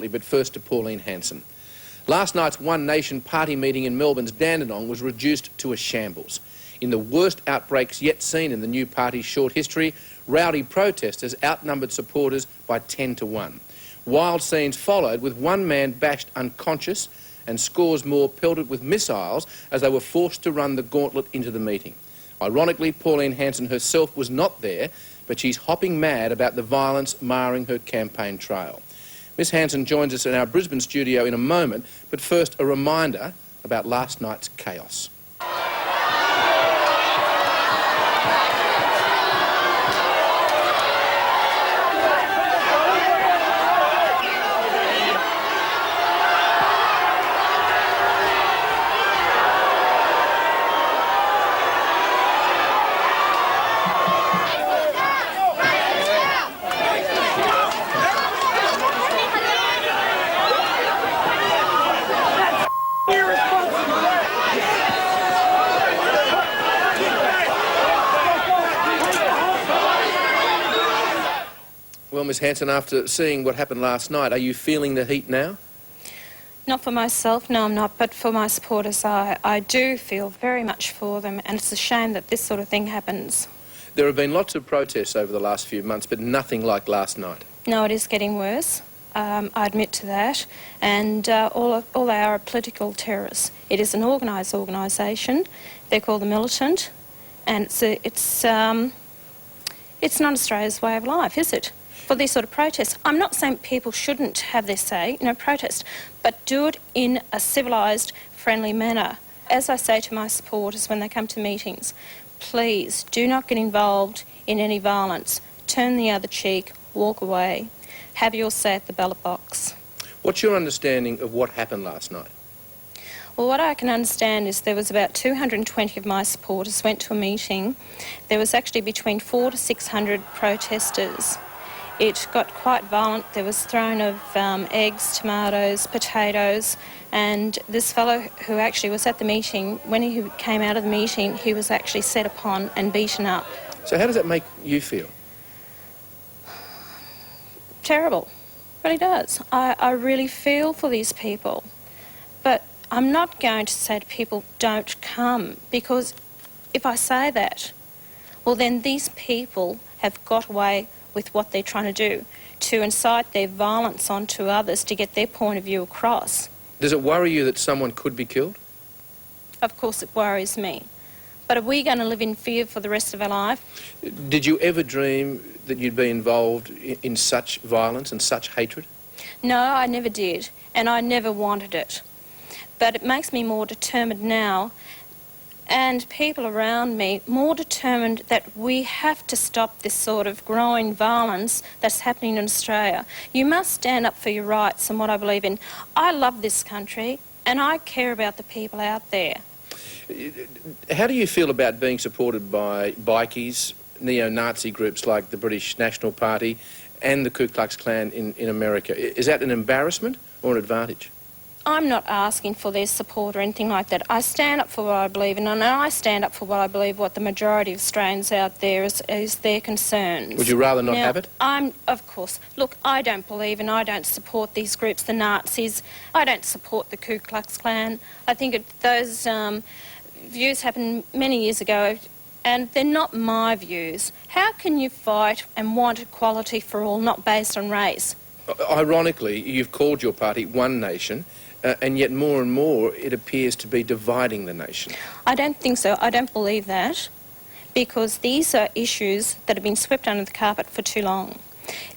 shortly, but first to Pauline Hanson. Last night's One Nation party meeting in Melbourne's Dandenong was reduced to a shambles. In the worst outbreaks yet seen in the new party's short history, rowdy protesters outnumbered supporters by 10 to 1. Wild scenes followed, with one man bashed unconscious and scores more pelted with missiles as they were forced to run the gauntlet into the meeting. Ironically, Pauline Hanson herself was not there, but she's hopping mad about the violence marring her campaign trail. Miss Hanson joins us in our Brisbane studio in a moment, but first a reminder about last night's chaos. Well, Miss Hanson, after seeing what happened last night, are you feeling the heat now? Not for myself, no I'm not, but for my supporters I do feel very much for them, and it's a shame that this sort of thing happens. There have been lots of protests over the last few months, but nothing like last night. No, it is getting worse. I admit to that, and all they are political terrorists. It is an organised organisation. They're called the Militant, and it's not Australia's way of life, is it? For these sort of protests. I'm not saying people shouldn't have their say, protest, but do it in a civilised, friendly manner. As I say to my supporters when they come to meetings, please do not get involved in any violence. Turn the other cheek, walk away. Have your say at the ballot box. What's your understanding of what happened last night? Well, what I can understand is there was about 220 of my supporters went to a meeting. There was actually between 400 to 600 protesters. It got quite violent. There was thrown of eggs, tomatoes, potatoes, and this fellow who actually was at the meeting, when he came out of the meeting, he was actually set upon and beaten up. So how does that make you feel? Terrible. It really does. I really feel for these people. But I'm not going to say to people, don't come, because if I say that, well then these people have got away with what they're trying to do, to incite their violence onto others to get their point of view across. Does it worry you that someone could be killed? Of course it worries me. But are we going to live in fear for the rest of our life? Did you ever dream that you'd be involved in such violence and such hatred? No, I never did, and I never wanted it. But it makes me more determined now, and people around me more determined that we have to stop this sort of growing violence that's happening in Australia. You must stand up for your rights and what I believe in. I love this country and I care about the people out there. How do you feel about being supported by bikies, neo-Nazi groups like the British National Party and the Ku Klux Klan in America? Is that an embarrassment or an advantage? I'm not asking for their support or anything like that. I stand up for what I believe in, and I stand up for what I believe what the majority of Australians out there is their concerns. Would you rather not have it? Of course. Look, I don't believe and I don't support these groups, the Nazis. I don't support the Ku Klux Klan. I think those views happened many years ago, and they're not my views. How can you fight and want equality for all, not based on race? Ironically, you've called your party One Nation, and yet more and more it appears to be dividing the nation. I don't think so. I don't believe that, because these are issues that have been swept under the carpet for too long.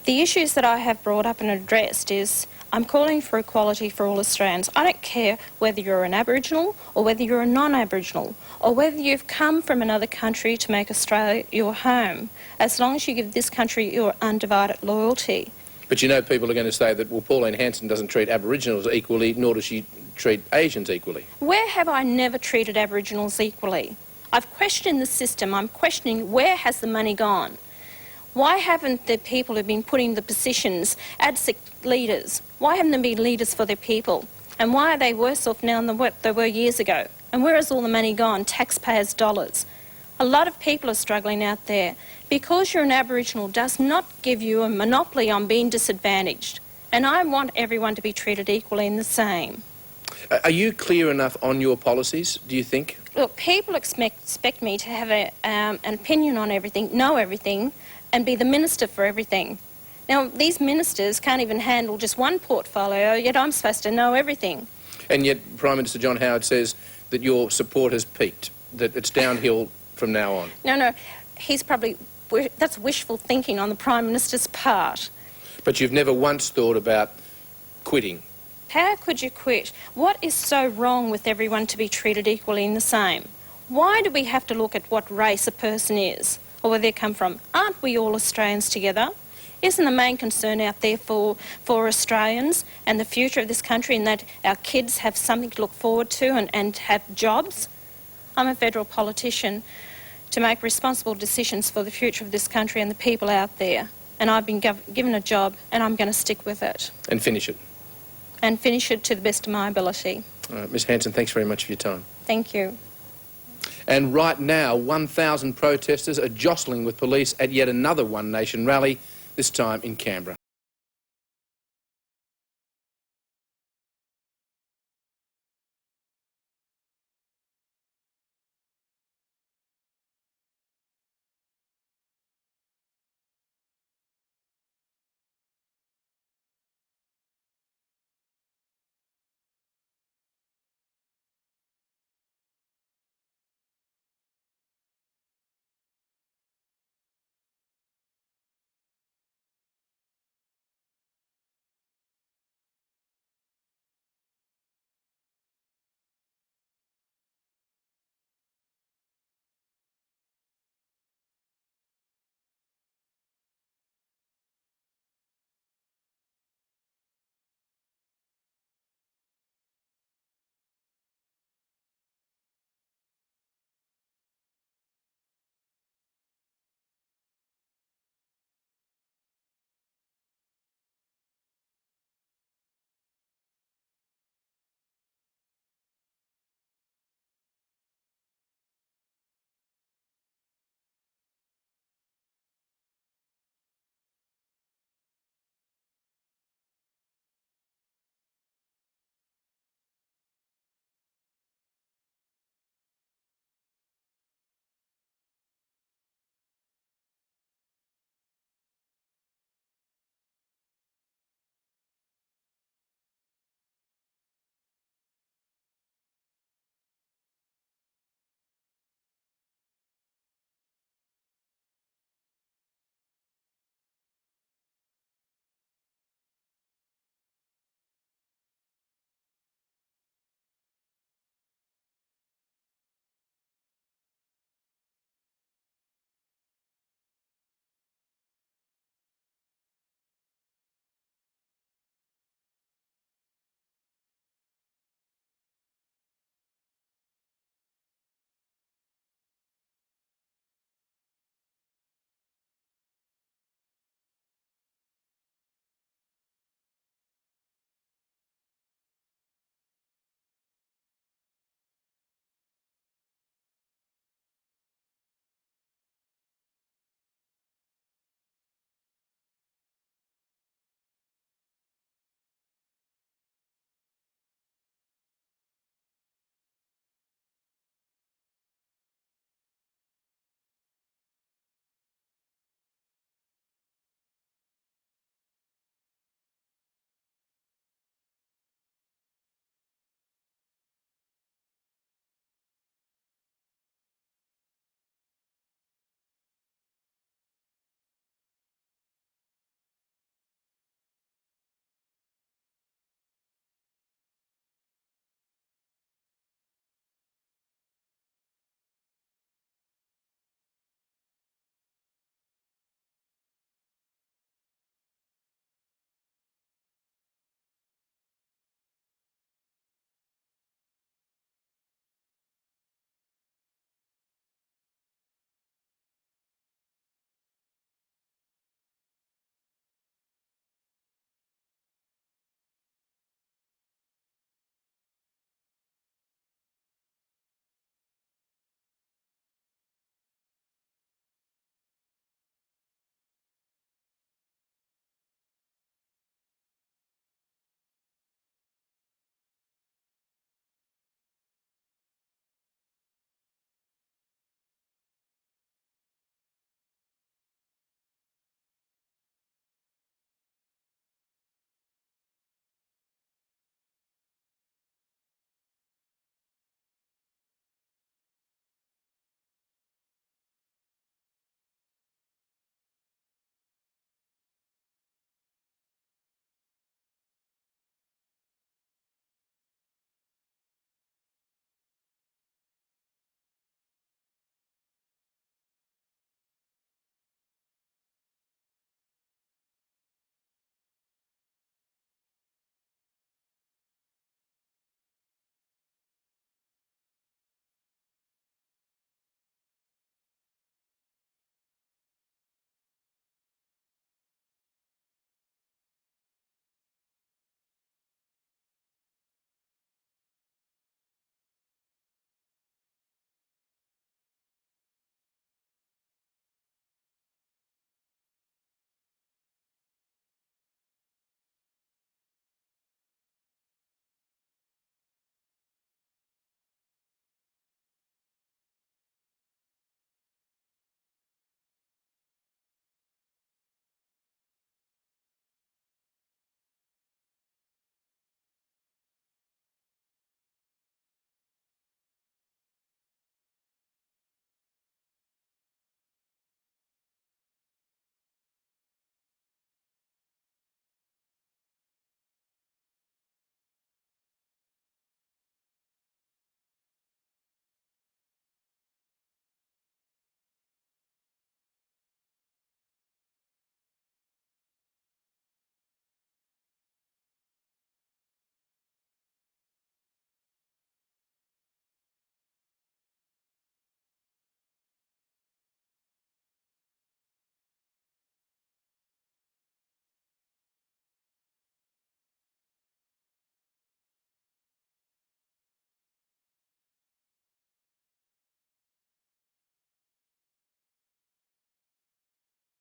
The issues that I have brought up and addressed is I'm calling for equality for all Australians. I don't care whether you're an Aboriginal or whether you're a non-Aboriginal or whether you've come from another country to make Australia your home, as long as you give this country your undivided loyalty. But people are going to say that, well, Pauline Hanson doesn't treat Aboriginals equally, nor does she treat Asians equally. Where have I never treated Aboriginals equally? I've questioned the system. I'm questioning where has the money gone? Why haven't the people who've been put in the positions ADSIC leaders? Why haven't they been leaders for their people? And why are they worse off now than what they were years ago? And where has all the money gone? Taxpayers' dollars. A lot of people are struggling out there. Because you're an Aboriginal does not give you a monopoly on being disadvantaged. And I want everyone to be treated equally and the same. Are you clear enough on your policies, do you think? Look, people expect me to have an opinion on everything, know everything, and be the minister for everything. Now, these ministers can't even handle just one portfolio, yet I'm supposed to know everything. And yet Prime Minister John Howard says that your support has peaked, that it's downhill from now on. No, that's wishful thinking on the Prime Minister's part. But you've never once thought about quitting. How could you quit? What is so wrong with everyone to be treated equally and the same? Why do we have to look at what race a person is or where they come from? Aren't we all Australians together? Isn't the main concern out there for Australians and the future of this country, and that our kids have something to look forward to and have jobs? I'm a federal politician to make responsible decisions for the future of this country and the people out there. And I've been given a job, and I'm going to stick with it. And finish it. And finish it to the best of my ability. Ms Hanson, thanks very much for your time. Thank you. And right now, 1,000 protesters are jostling with police at yet another One Nation rally, this time in Canberra.